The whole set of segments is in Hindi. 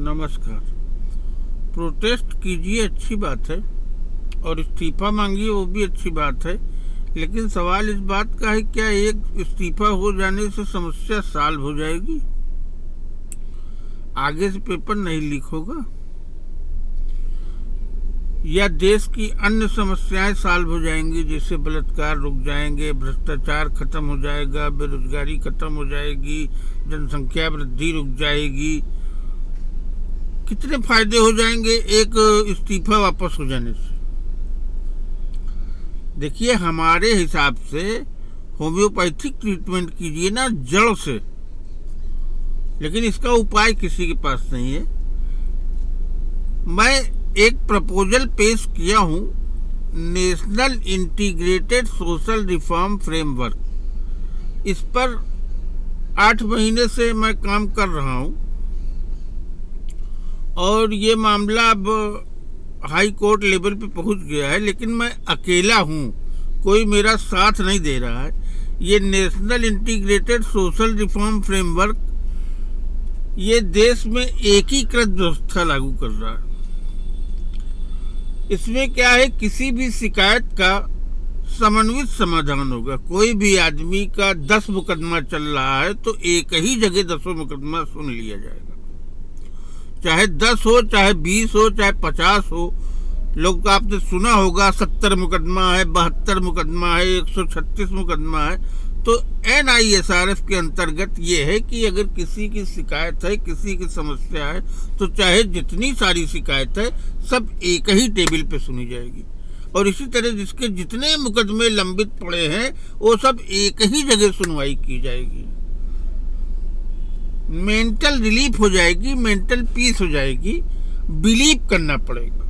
नमस्कार। प्रोटेस्ट कीजिए, अच्छी बात है, और इस्तीफा मांगिए, वो भी अच्छी बात है। लेकिन सवाल इस बात का है, क्या एक इस्तीफा हो जाने से समस्या सॉल्व हो जाएगी? आगे से पेपर नहीं लीक होगा? या देश की अन्य समस्याएं सॉल्व हो जाएंगी, जैसे बलात्कार रुक जाएंगे, भ्रष्टाचार खत्म हो जाएगा, बेरोजगारी खत्म हो जाएगी, जनसंख्या वृद्धि रुक जाएगी? कितने फायदे हो जाएंगे एक इस्तीफा वापस हो जाने से। देखिए, हमारे हिसाब से होम्योपैथिक ट्रीटमेंट कीजिए ना जड़ से, लेकिन इसका उपाय किसी के पास नहीं है। मैं एक प्रपोजल पेश किया हूं, national integrated social reform framework. इस पर 8 महीने से मैं काम कर रहा हूं और ये मामला अब हाई कोर्ट लेवल पे पहुंच गया है, लेकिन मैं अकेला हूं, कोई मेरा साथ नहीं दे रहा है। ये national integrated social reform framework ये देश में एकीकृत व्यवस्था लागू कर रहा है। इसमें क्या है, किसी भी शिकायत का समन्वित समाधान होगा। कोई भी आदमी का 10 मुकदमा चल रहा है तो एक ही जगह 10 मुकदमा सुन लिया जाएगा, चाहे 10 हो, चाहे 20 हो, चाहे 50 हो। लोग आपने सुना होगा 70 मुकदमा है, 72 मुकदमा है, 136 मुकदमा है। तो NISRF के अंतर्गत ये है कि अगर किसी की शिकायत है, किसी की समस्या है, तो चाहे जितनी सारी शिकायत है सब एक ही टेबल पे सुनी जाएगी। और इसी तरह जिसके जितने मुकदमे लंबित पड़े हैं वो सब एक ही जगह सुनवाई की जाएगी। मेंटल रिलीफ हो जाएगी, मेंटल पीस हो जाएगी। बिलीव करना पड़ेगा।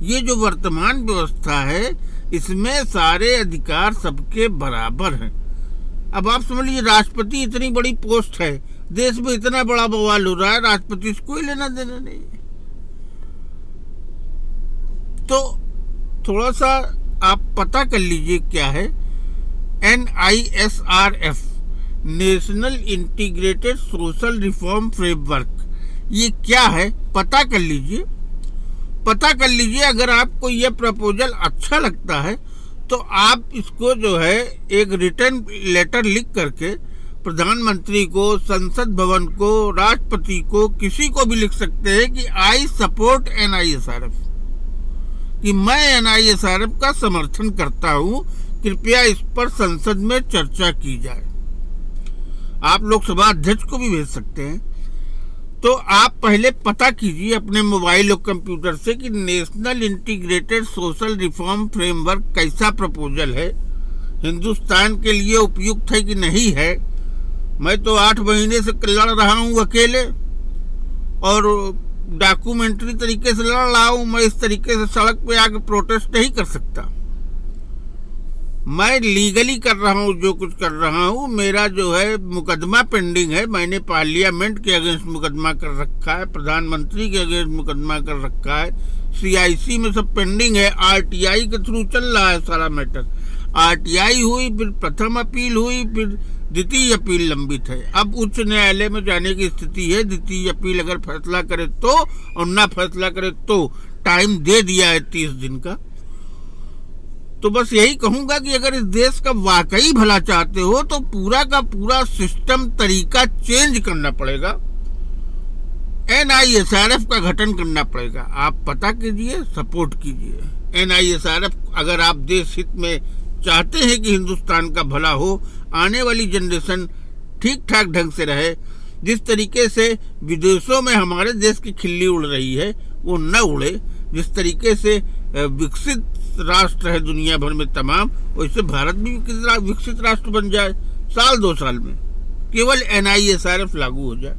ये जो वर्तमान व्यवस्था है इसमें सारे अधिकार सबके बराबर हैं। अब आप समझ लीजिए, राष्ट्रपति इतनी बड़ी पोस्ट है, देश में इतना बड़ा बवाल हो रहा है, राष्ट्रपति से कोई लेना देना नहीं है। तो थोड़ा सा आप पता कर लीजिए क्या है NISRF, national integrated social reform framework. ये क्या है पता कर लीजिए। अगर आपको यह प्रपोजल अच्छा लगता है तो आप इसको जो है एक रिटर्न लेटर लिख करके प्रधानमंत्री को, संसद भवन को, राष्ट्रपति को, किसी को भी लिख सकते हैं कि आई सपोर्ट NISRF, कि मैं NISRF का समर्थन करता हूं, कृपया इस पर संसद में चर्चा की जाए। आप लोकसभा अध्यक्ष को भी भेज सकते हैं। तो आप पहले पता कीजिए अपने मोबाइल और कंप्यूटर से कि national integrated social reform framework कैसा प्रपोजल है, हिंदुस्तान के लिए उपयुक्त है कि नहीं है। मैं तो 8 महीने से लड़ रहा हूं अकेले, और डॉक्यूमेंट्री तरीके से लड़ रहा हूं। मैं इस तरीके से सड़क पे आकर प्रोटेस्ट नहीं कर सकता। मैं लीगली कर रहा हूँ जो कुछ कर रहा हूँ। मेरा जो है मुकदमा पेंडिंग है। मैंने पार्लियामेंट के अगेंस्ट मुकदमा कर रखा है, प्रधानमंत्री के अगेंस्ट मुकदमा कर रखा है, CIC में सब पेंडिंग है। RTI के थ्रू चल रहा है सारा मैटर। RTI हुई, फिर प्रथम अपील हुई, फिर द्वितीय अपील लंबित है। अब उच्च न्यायालय में जाने की स्थिति है। द्वितीय अपील अगर फैसला करे तो, और ना फैसला करे तो टाइम दे दिया है 30 दिन का। तो बस यही कहूंगा कि अगर इस देश का वाकई भला चाहते हो तो पूरा का पूरा सिस्टम, तरीका चेंज करना पड़ेगा। NISRF का गठन करना पड़ेगा। आप पता कीजिए, सपोर्ट कीजिए NISRF। अगर आप देश हित में चाहते हैं कि हिंदुस्तान का भला हो, आने वाली जनरेशन ठीक ठाक ढंग से रहे, जिस तरीके से विदेशों में हमारे देश की खिल्ली उड़ रही है वो न उड़े, जिस तरीके से विकसित राष्ट्र है दुनिया भर में तमाम, वैसे भारत भी विकसित राष्ट्र बन जाए 1-2 साल में, केवल NISRF लागू हो जाए।